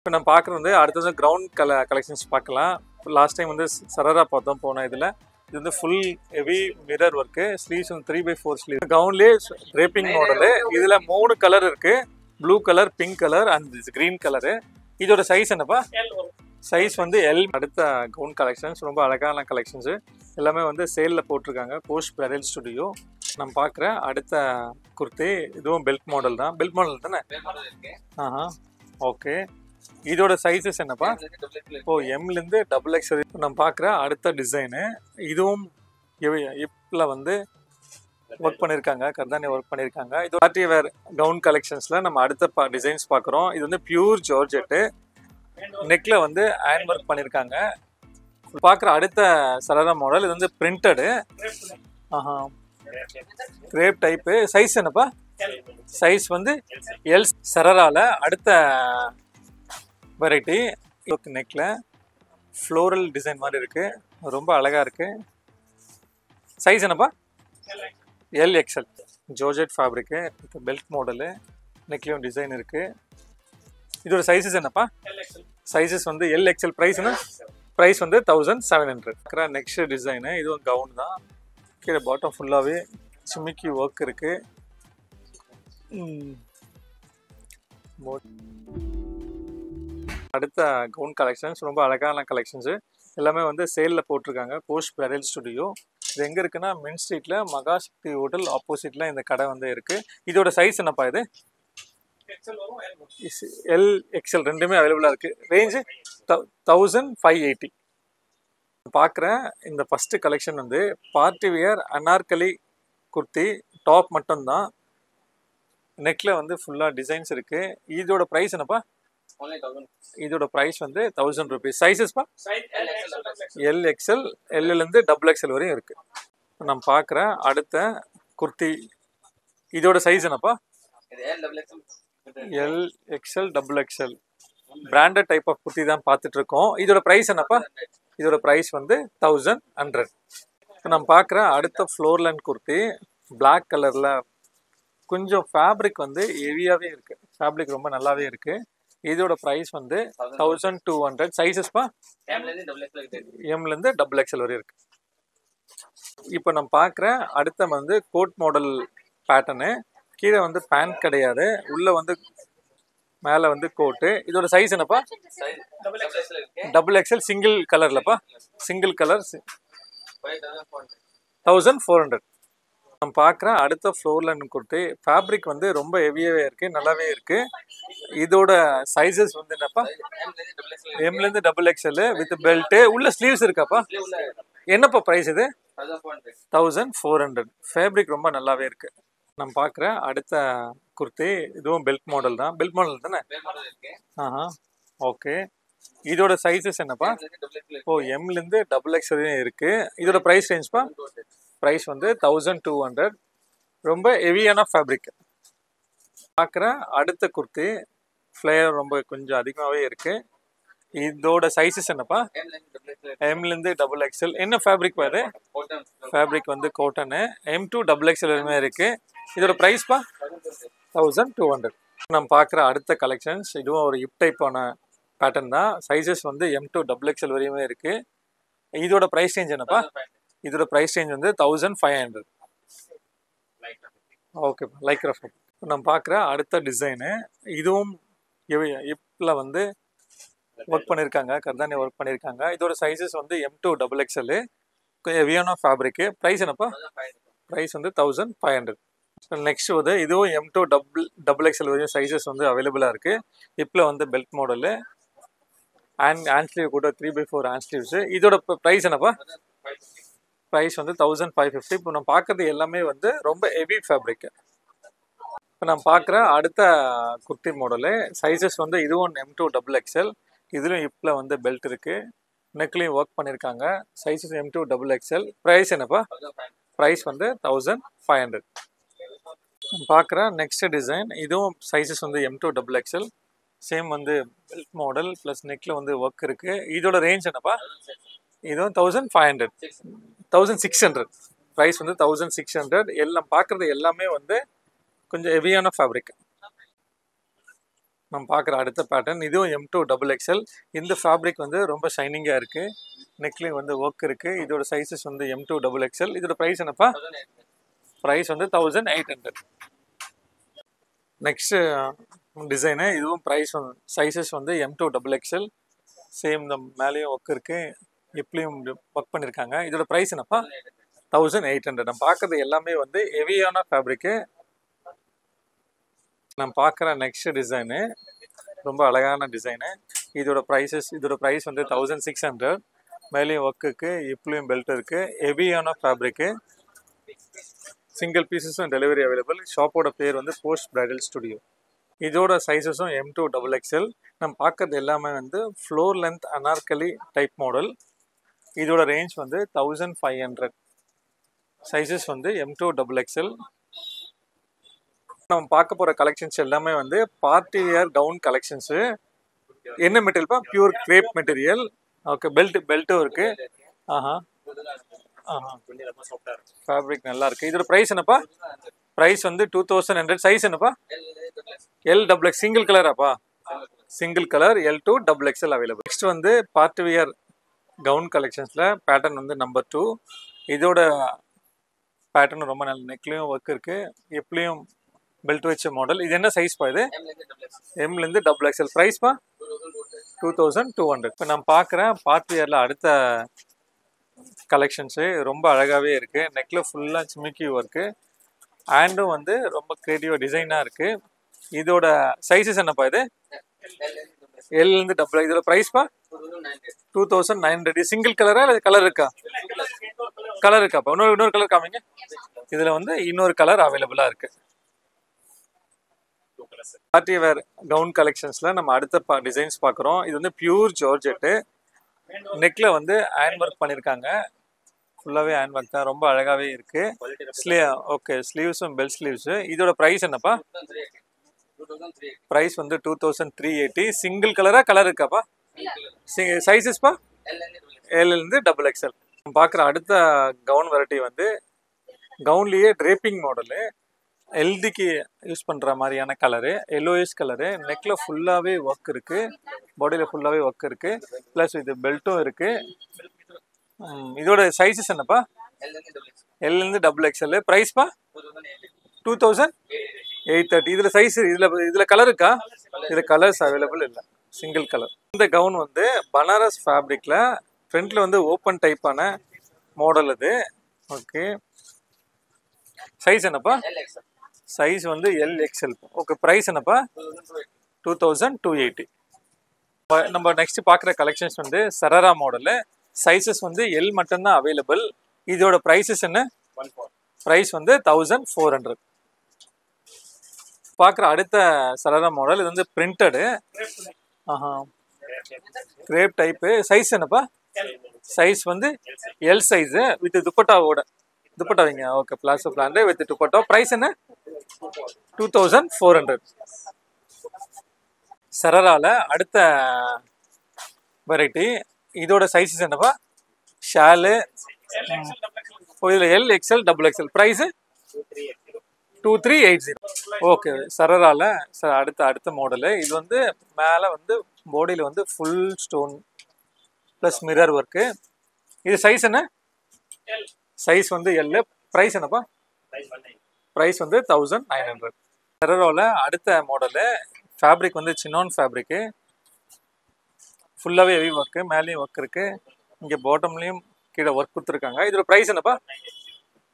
இப்போ நம்ம பார்க்குறது வந்து அடுத்தது கிரவுண்ட் கலெக்ஷன்ஸ் பார்க்கலாம். லாஸ்ட் டைம் வந்து சரரா பார்த்தோம் போன இதில். இது வந்து full heavy mirror work, sleeves வந்து 3/4 ஸ்லீவ். கவுன்லேயே draping model. இதில் 3 கலர் இருக்குது. Blue colour, pink colour and green colour. இதோட சைஸ் என்னப்பா? சைஸ் வந்து எல். அடுத்த கவுன் கலெக்ஷன்ஸ் ரொம்ப அழகான கலெக்ஷன்ஸு எல்லாமே வந்து சேலில் போட்டிருக்காங்க. Post bridal studio. நம்ம பார்க்குற அடுத்த குர்த்தி இதுவும் பெல்ட் மாடல் தான். பெல்ட் மாடல் தானே? ஆஹா, ஓகே. இதோட சைஸஸ் என்னப்பா? இப்போ எம்லேருந்து XXL. நம்ம பார்க்குற அடுத்த டிசைனு இதுவும் இப்பில் வந்து ஒர்க் பண்ணியிருக்காங்க, கர்தானி ஒர்க் பண்ணியிருக்காங்க. இது பார்ட்டி வேர் கவுன் கலெக்ஷன்ஸில் நம்ம அடுத்த டிசைன்ஸ் பார்க்குறோம். இது வந்து பியூர் ஜார்ஜெட்டு. நெக்கில் வந்து அயன் ஒர்க் பண்ணியிருக்காங்க. பார்க்குற அடுத்த சரரா மாடல். இது வந்து பிரிண்டடு. ஆஹா, கிரேப் டைப்பு. சைஸ் என்னப்பா? சைஸ் வந்து எல். சரரால அடுத்த வெரைட்டி. நெக்கில் ஃப்ளோரல் டிசைன் மாதிரி இருக்குது, ரொம்ப அழகாக இருக்குது. சைஸ் என்னப்பா? LXL. Georgette fabric, belt model, நெக்லேயும் டிசைன் இருக்குது. இதோட சைஸஸ் என்னப்பா? சைஸஸ் வந்து LXL. ப்ரைஸ்னா ப்ரைஸ் வந்து 1700. நெக்ஸ்ட் டிசைனு இதுவும் கவுன் தான். கீழே பாட்டம் ஃபுல்லாகவே சிமிக்கி ஒர்க் இருக்குது. அடுத்த கவுன் கலெக்ஷன்ஸ் ரொம்ப அழகான கலெக்ஷன்ஸு எல்லாமே வந்து சேலில் போட்டிருக்காங்க. Post bridal studio. இது எங்கே இருக்குன்னா மெயின் ஸ்ட்ரீட்டில் மகாசக்தி ஹோட்டல் ஆப்போசிட்டில் இந்த கடை வந்து இருக்குது. இதோட சைஸ் என்னப்பா? இது LXL ரெண்டுமே அவைலபிளாக இருக்குது. ரேஞ்சு 1580. பார்க்குற இந்த ஃபஸ்ட்டு கலெக்ஷன் வந்து party wear Anarkali kurti top மட்டும்தான். நெக்கில் வந்து ஃபுல்லாக டிசைன்ஸ் இருக்குது. இதோட ப்ரைஸ் என்னப்பா? இதோட ப்ரைஸ் வந்து 1000 rupees. சைஸஸ்ப்பா? LXL. எல்லேருந்து XXL வரையும் இருக்குது. நம்ம பார்க்குற அடுத்த குர்த்தி இதோட சைஸ் என்னப்பா? LXL XXL. Branded type of kurti தான் பார்த்துட்ருக்கோம். இதோட ப்ரைஸ் என்னப்பா? இதோட ப்ரைஸ் வந்து 1100. நம்ம பார்க்குற அடுத்த ஃப்ளோர் லைன் குர்த்தி பிளாக் கலரில் கொஞ்சம் ஃபேப்ரிக் வந்து ஹெவியாகவே இருக்குது. ஃபேப்ரிக் ரொம்ப நல்லாவே இருக்குது. இதோட ப்ரைஸ் வந்து 1200. சைஸஸ்ப்பா? எம்லேருந்து XXL வரையும் இருக்குது. இப்போ நம்ம பார்க்குற அடுத்த வந்து கோட் மாடல் பேட்டர்னு. கீழே வந்து பேண்ட் கிடையாது, உள்ளே வந்து மேலே வந்து கோட்டு. இதோட சைஸ் என்னப்பா? XXL. சிங்கிள் கலர்லப்பா? Single colour 1400. நம்ம பார்க்குற அடுத்த ஃப்ளோர் லைன் குர்த்தி ஃபேப்ரிக் வந்து ரொம்ப ஹெவியாகவே இருக்குது, நல்லாவே இருக்குது. இதோட சைஸஸ் வந்து என்னப்பா? எம்லேருந்து XXL வித் பெல்ட்டு. உள்ள ஸ்லீவ்ஸ் இருக்காப்பா? என்னப்பா ப்ரைஸ் இது? 1400. ஃபேப்ரிக் ரொம்ப நல்லாவே இருக்குது. நம்ம பார்க்குற அடுத்த குர்த்தி இதுவும் பெல்ட் மாடல் தான். பெல்ட் மாடல் தானே? ஆஹா, ஓகே. இதோட சைஸஸ் என்னப்பா? ஓ, எம்லேருந்து XXL இருக்குது. இதோட ப்ரைஸ் ரேஞ்ச்ப்பா? ப்ரைஸ் வந்து 1200. ரொம்ப ஹெவியான ஃபேப்ரிக். பார்க்குற அடுத்த குர்த்தி ஃப்ளேயர் ரொம்ப கொஞ்சம் அதிகமாகவே இருக்குது. இதோட சைஸஸ் என்னப்பா? எம்லேருந்து XXL. என்ன ஃபேப்ரிக் பாரு? ஃபேப்ரிக் வந்து கோட்டனு. M to XXL வரையுமே இருக்குது. இதோட ப்ரைஸ்ப்பா? 1200. நம்ம பார்க்குற அடுத்த கலெக்ஷன்ஸ் இதுவும் ஒரு ஹிப் டைப்பான பேட்டர்ன் தான். சைஸஸ் வந்து M to XXL வரையுமே இருக்குது. இதோட ப்ரைஸ் ரேஞ்ச் என்னப்பா? இதோட ப்ரைஸ் ரேஞ்ச் வந்து 1500. ஓகேப்பா, லைக்ரா ஃபேப்ரிக். நம்ம பார்க்குற அடுத்த டிசைனு இதுவும் ஹிப்பில் வந்து ஒர்க் பண்ணியிருக்காங்க, கர்தானி ஒர்க் பண்ணியிருக்காங்க. இதோட சைஸஸ் வந்து M to XXL. ஹெவியான ஃபேப்ரிக்கு. ப்ரைஸ் என்னப்பா? ப்ரைஸ் வந்து 1500. நெக்ஸ்ட் வந்து இதுவும் M to XXL வரையும் சைஸஸ் வந்து அவைலபிளாக இருக்குது. ஹிப்பில் வந்து பெல்ட் மாடலு ஹேண்ட் ஸ்லீவ் கூட 3/4 ஹேண்ட் ஸ்லீவ்ஸு. இதோட ப்ரைஸ் என்னப்பா? ப்ரைஸ் வந்து 1550. இப்போ நம்ம பார்க்குறது எல்லாமே வந்து ரொம்ப ஹெவி ஃபேப்ரிக்கு. இப்போ நம்ம பார்க்குற அடுத்த குர்த்தி மாடலு சைஸஸ் வந்து இதுவும் M to XXL. இதுலையும் ஹிப்பில் வந்து பெல்ட் இருக்குது, நெக்லையும் ஒர்க் பண்ணியிருக்காங்க. Sizes M to XXL. Price என்னப்பா? ப்ரைஸ் வந்து 1500. பார்க்குற நெக்ஸ்ட் டிசைன் இதுவும் சைஸஸ் வந்து M to XXL. சேம் வந்து பெல்ட் மாடல் ப்ளஸ் நெக்கில் வந்து ஒர்க் இருக்குது. இதோட ரேஞ்ச் என்னப்பா? இதுவும் 1500. 1600. ப்ரைஸ் வந்து 1600. எல்லாம் பார்க்குறது எல்லாமே வந்து கொஞ்சம் ஹெவியான ஃபேப்ரிக். நம்ம பார்க்குற அடுத்த பேட்டர்ன் இதுவும் M2 டபுள் எக்ஸ்எல். இந்த ஃபேப்ரிக் வந்து ரொம்ப ஷைனிங்காக இருக்குது. நெக்லேயும் வந்து ஒர்க் இருக்குது. இதோட சைஸஸ் வந்து M2 டபுள் எக்ஸ்எல். இதோட ப்ரைஸ் என்னப்பா? ப்ரைஸ் வந்து 1800. நெக்ஸ்ட்டு டிசைனு இதுவும் ப்ரைஸ் சைஸஸ் வந்து M2 டபுள் எக்ஸ்எல். சேம் இந்த மேலேயும் ஒர்க் இருக்குது, இப்படியும் ஒர்க் பண்ணியிருக்காங்க. இதோட ப்ரைஸ் என்னப்பா? 1800. நம்ம பார்க்குறது எல்லாமே வந்து ஹெவியான ஃபேப்ரிக்கு. நம்ம பார்க்குற நெக்ஸ்ட் டிசைனு ரொம்ப அழகான டிசைனு. இதோட ப்ரைஸ் வந்து 1600. மேலேயும் ஒர்க்குக்கு இப்படியும் பெல்ட் இருக்குது. ஹெவியான ஃபேப்ரிக்கு. சிங்கிள் பீசஸும் டெலிவரி அவைலபிள். ஷாப்போட பேர் வந்து போஸ்ட் பிரைடல் ஸ்டுடியோ. இதோட சைஸஸும் M2 டபுள் எக்ஸ்எல். நம்ம பார்க்கறது எல்லாமே வந்து floor length Anarkali type model. இதோட ரேஞ்ச் வந்து 1500. சைஸஸ் வந்து M2 டபுள் எக்ஸ்எல். நம்ம பார்க்க போகிற கலெக்ஷன்ஸ் எல்லாமே வந்து பார்ட்டி வியர் கவுன் கலெக்ஷன்ஸு. என்ன மெட்டீரியல்ப்பா? Pure crepe material. ஓகே, பெல்ட்டும் இருக்குது. ஆஹா ஆஹா ஃபேப்ரிக் நல்லா இருக்குது. இதோட ப்ரைஸ் என்னப்பா? ப்ரைஸ் வந்து 2100. சைஸ் என்னப்பா? L சிங்கிள் கலராப்பா? Single colour L2 double XL available. Next வந்து பார்ட்டி வியர் கவுன் கலெக்ஷன்ஸில் பேட்டர்ன் வந்து நம்பர் 2. இதோட பேட்டர்ன் ரொம்ப நல்ல நெக்லேயும் ஒர்க் இருக்குது, எப்படியும் பெல்ட் வச்ச மாடல். இது என்ன சைஸ்ப்பா? இது எம்லேருந்து டபுள் எக்ஸ்எல். ப்ரைஸ்ப்பா? 2200. இப்போ நான் பார்க்குறேன் பார்ட்டி வியரில் அடுத்த கலெக்ஷன்ஸு ரொம்ப அழகாகவே இருக்குது. நெக்கில் ஃபுல்லாக சிமிக்கி ஒர்க்கு, ஹேண்டும் வந்து ரொம்ப க்ரியேட்டிவாக டிசைனாக இருக்குது. இதோட சைஸஸ் என்னப்பா? இது Lலேருந்து டபுள். இதோட ப்ரைஸ்ப்பா? 2900. சிங்கிள் கலரா இல்லை கலர் இருக்கா? கலர் இருக்காப்பா? இன்னொரு கலர் காமிங்க. இதில் வந்து இன்னொரு கலர் அவைலபிளாக இருக்குது. பார்ட்டி வேர் கவுன் கலெக்ஷன்ஸில் நம்ம அடுத்த டிசைன்ஸ் பார்க்குறோம். இது வந்து பியூர் ஜார்ஜெட்டு. நெக்கில் வந்து ஹேண்ட் ஒர்க் பண்ணியிருக்காங்க. ஃபுல்லாகவே ஹேண்ட் ஒர்க் தான், ரொம்ப அழகாகவே இருக்குது. ஓகே, ஸ்லீவ்ஸும் பெல் ஸ்லீவ்ஸு. இதோட ப்ரைஸ் என்னப்பா? ப்ரைஸ் வந்து 2380. சிங்கிள் கலரா கலர் இருக்காப்பா? சைஸஸ்ப்பா? Lலேருந்து டபுள் எக்ஸ்எல். பார்க்குற அடுத்த கவுன் வெரைட்டி வந்து கவுன்லேயே ட்ரேப்பிங் மாடலு. ஹெல்திக்கு யூஸ் பண்ணுற மாதிரியான கலரு, எல்லோயிஷ் கலரு. நெக்கில் ஃபுல்லாகவே ஒர்க் இருக்குது, பாடியில் ஃபுல்லாகவே ஒர்க் இருக்குது, ப்ளஸ் இது பெல்ட்டும் இருக்குது. இதோட சைஸஸ் என்னப்பா? Lலேருந்து டபுள் எக்ஸ்எல். ப்ரைஸ்ப்பா? 2830. இதில் சைஸ் இதில் கலர் இருக்கா? இதில் கலர்ஸ் அவைலபிள் இல்லை, சிங்கிள் கலர். இந்த கவுன் வந்து பனாரஸ் ஃபேப்ரிக்கில் ஃப்ரண்ட்டில் வந்து ஓப்பன் டைப்பான மாடல் இது. ஓகே, சைஸ் என்னப்பா? சைஸ் வந்து LXL. ஓகே, ப்ரைஸ் என்னப்பா? 2280. நம்ம நெக்ஸ்ட் பார்க்குற கலெக்ஷன்ஸ் வந்து சரரா மாடலு. சைஸஸ் வந்து L மட்டும்தான் அவைலபிள். இதோட ப்ரைஸஸ் என்ன? ப்ரைஸ் வந்து 1400. பார்க்குற அடுத்த சரரா மாடல். இது வந்து பிரிண்டடு. ஆஹா, கிரேப் டைப்பு. சைஸ் என்னப்பா? சைஸ் வந்து L சைஸு வித் துப்பட்டாவோட. துப்பட்டா வைங்க. Okay, palazzo plant with dupatta. Price என்ன? 2400. சரரால அடுத்த வெரைட்டி. இதோட சைஸஸ் என்னப்பா? ஷாலு. இதில் LXL double XL. Price 2380. Okay, சரரால அடுத்த மாடலு. இது வந்து மேலே வந்து பாடியில் வந்து full stone plus mirror work. இது சைஸ் என்ன? சைஸ் வந்து L. ப்ரைஸ் என்னப்பா? ப்ரைஸ் வந்து 1900. சரரால அடுத்த மாடலு. ஃபேப்ரிக் வந்து சின்னான் ஃபேப்ரிக்கு. ஃபுல்லாகவே ஹெவி ஒர்க்கு, மேலேயும் ஒர்க் இருக்குது, இங்கே பாட்டம்லேயும் கீழே ஒர்க் கொடுத்துருக்காங்க. இதோட ப்ரைஸ் என்னப்பா?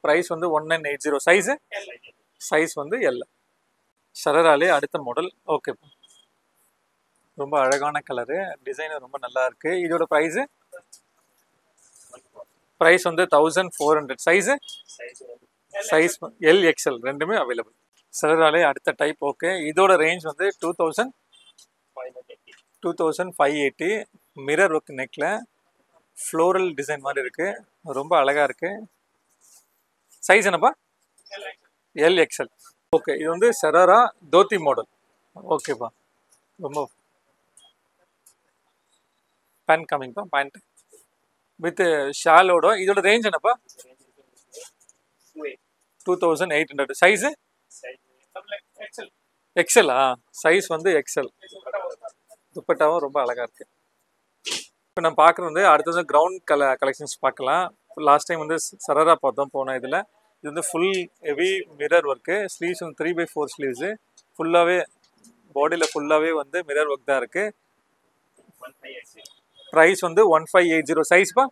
ப்ரைஸ் வந்து 1980. சைஸ் வந்து L. சரராலே அடுத்த மாடல். ஓகே, ரொம்ப அழகான கலரு, டிசைன் ரொம்ப நல்லா இருக்கு. இதோட ப்ரைஸு? ப்ரைஸ் வந்து 1400. சைஸ் LXL ரெண்டுமே அவைலபிள். சரராலே அடுத்த டைப். ஓகே, இதோட ரேஞ்ச் வந்து 2580. மிரர் ஒர்க் நெக்கில் ஃப்ளோரல் டிசைன் மாதிரி இருக்குது, ரொம்ப அழகாக இருக்குது. சைஸ் என்னப்பா? LXL. ஓகே, இது வந்து சரரா தோத்தி மாடல். ஓகேப்பா, ரொம்ப பேண்ட் காமிங்கப்பா. பேண்ட் வித் ஷாலோட. இதோட ரேஞ்ச் என்னப்பா? 2800. சைஸு எக்ஸலா? சைஸ் வந்து எக்ஸல். துப்பட்டாவும் ரொம்ப அழகா இருக்கு. இப்போ நம்ம பார்க்குறது வந்து அடுத்தது கிரவுண்ட் கலெக்ஷன்ஸ் பார்க்கலாம். லாஸ்ட் டைம் வந்து சரரா பார்த்தோம் போன இதில். இது வந்து full heavy mirror work. Sleeves வந்து 3/4 ஸ்லீவ்ஸு. ஃபுல்லாகவே பாடியில் ஃபுல்லாகவே வந்து மிரர் ஒர்க் தான் இருக்குது. ப்ரைஸ் வந்து 1580. சைஸ்ப்பா?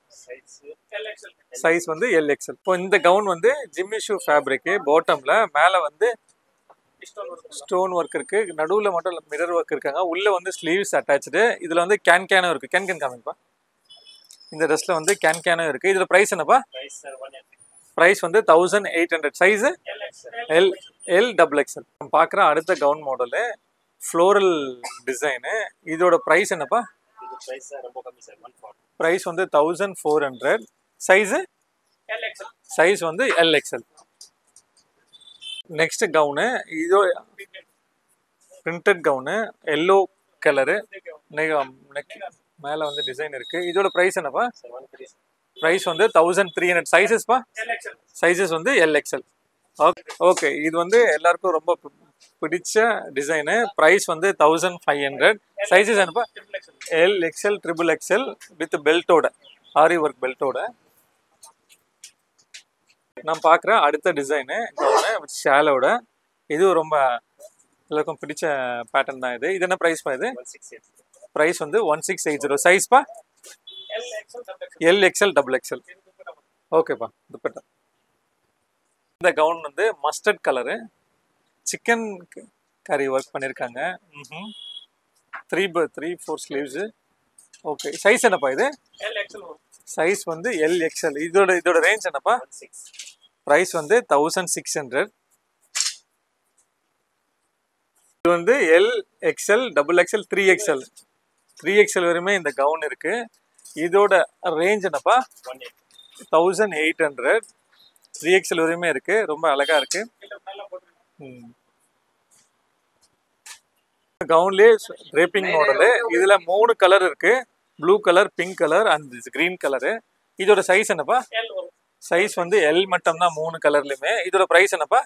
சைஸ் வந்து LXL. இப்போ இந்த கவுன் வந்து ஜிம்மி ஷூ ஃபேப்ரிக்கு. பாட்டமில் மேலே வந்து ஸ்டோன் ஒர்க் இருக்கு. நடுவில் மட்டும் மிரர் ஒர்க் இருக்காங்க. உள்ள வந்து ஸ்லீவ்ஸ் அட்டாச்சு. இதுல வந்து கேனும் இருக்கு. கேன் காமிப்பா. இந்த ட்ரெஸ்ல வந்து கேனும் இருக்கு. இதுல பிரைஸ் என்னப்பா? பிரைஸ் வந்து 1800. Size LXL. நம்ம பார்க்குற அடுத்த கவுன் மாடலு ஃப்ளோரல் டிசைனு. இதோட பிரைஸ் என்னப்பா? பிரைஸ் வந்து 1400. சைஸ் வந்து LXL. நெக்ஸ்ட் கவுனு இது பிரிண்டட் கவுனு எல்லோ கலரு. மேலே வந்து டிசைன் இருக்கு. இதோட ப்ரைஸ் என்னப்பா? ப்ரைஸ் வந்து 1300. சைஸஸ்ப்பா? சைஸஸ் வந்து LXL. ஓகே, இது வந்து எல்லாருக்கும் ரொம்ப பிடிச்ச டிசைனு. ப்ரைஸ் வந்து 1500. சைஸஸ் என்னப்பா? LXL, XXL வித் பெல்ட்டோட, ஆரி ஒர்க் பெல்ட்டோட. நான் பார்க்குற அடுத்த டிசைனு வித் ஷாலோட. இதுவும் ரொம்ப எல்லாருக்கும் பிடிச்ச பேட்டர்ன் தான் இது. இது என்ன ப்ரைஸ்ப்பா? இது ப்ரைஸ் வந்து 1680. சைஸ்ப்பா? LXL, XXL. ஓகேப்பா. துப்பட்டா. இந்த கவுன் வந்து மஸ்டர்ட் கலரு. சிக்கன் கறி ஒர்க் பண்ணியிருக்காங்க. 3/4 ஸ்லீவ்ஸு. ஓகே, சைஸ் என்னப்பா இது? சைஸ் வந்து LXL. இதோட ரேஞ்ச் என்னப்பா? ப்ரைஸ் வந்து 1600. இது வந்து LXL, XXL, 3XL. 3XL வரையுமே இந்த கவுன் இருக்கு. இதோட ரேஞ்ச் என்னப்பா? 1800. 3XL வரையுமே இருக்கு. ரொம்ப அழகா இருக்கு. கவுன்லேயே ட்ரேப்பிங் மாடலு. இதுல 3 கலர் இருக்கு. Blue colour, pink colour and green colour. இதோட சைஸ் என்னப்பா? சைஸ் வந்து L மட்டும் தான் 3 கலர்லயுமே. இதோட பிரைஸ் என்னப்பா?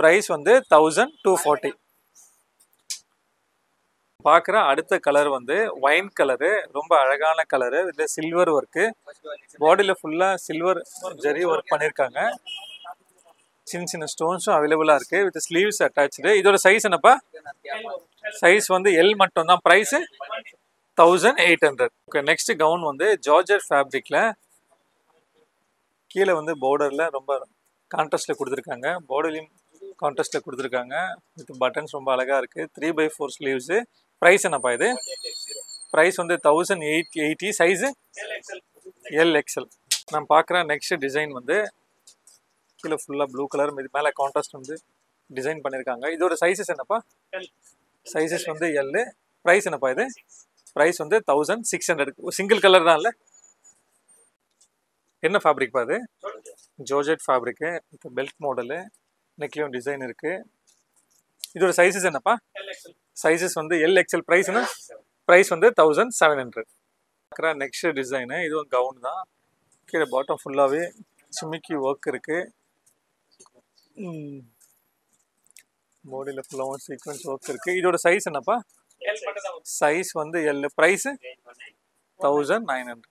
பிரைஸ் வந்து 1240. பார்க்குற அடுத்த கலர் வந்து ஒயின் கலரு. ரொம்ப அழகான கலரு. இதில் சில்வர் ஒர்க்கு. பாடியில் ஃபுல்லாக சில்வர் ஜரி ஒர்க் பண்ணியிருக்காங்க. சின்ன சின்ன ஸ்டோன்ஸும் அவைலபிளாக இருக்குது. With sleeves attach. இதோட சைஸ் என்னப்பா? சைஸ் வந்து L மட்டும் தான். ப்ரைஸு 1800. ஓகே, நெக்ஸ்ட் கவுன் வந்து ஜார்ஜெட் ஃபேப்ரிக்கில் கீழே வந்து பார்டரில் ரொம்ப கான்ட்ராஸ்டில் கொடுத்துருக்காங்க. பார்டர்லையும் கான்ட்ராஸ்டில் கொடுத்துருக்காங்க. வித் பட்டன்ஸ் ரொம்ப அழகாக இருக்குது. 3/4 ஸ்லீவ்ஸு. ப்ரைஸ் என்னப்பா இது? ப்ரைஸ் வந்து 1880. Size LXL. நான் பார்க்குற நெக்ஸ்ட் டிசைன் வந்து கீழே ஃபுல்லாக ப்ளூ கலர், இது மேலே கான்ட்ராஸ்ட் வந்து டிசைன் பண்ணியிருக்காங்க. இதோட சைஸஸ் என்னப்பா? சைஸஸ் வந்து L. ப்ரைஸ் என்னப்பா இது? ப்ரைஸ் வந்து 1600. சிங்கிள் கலர் தான் இல்லை? என்ன ஃபேப்ரிக்ப்பா அது? Georgette fabric. இப்போ பெல்ட் மாடலு. நெக்லையும் டிசைன் இருக்கு. இதோட சைஸஸ் என்னப்பா? சைஸஸ் வந்து LXL. ப்ரைஸ் என்ன? ப்ரைஸ் வந்து 1700. Next design. இதுவும் கவுன் தான். கீழே பாட்டம் ஃபுல்லாகவே சிமிக்கி ஒர்க் இருக்கு. பாடியில் ஃபுல்லாகவும் சீக்வன்ஸ் ஒர்க் இருக்கு. இதோட சைஸ் என்னப்பா? சைஸ் வந்து L. ப்ரைஸ் 1900.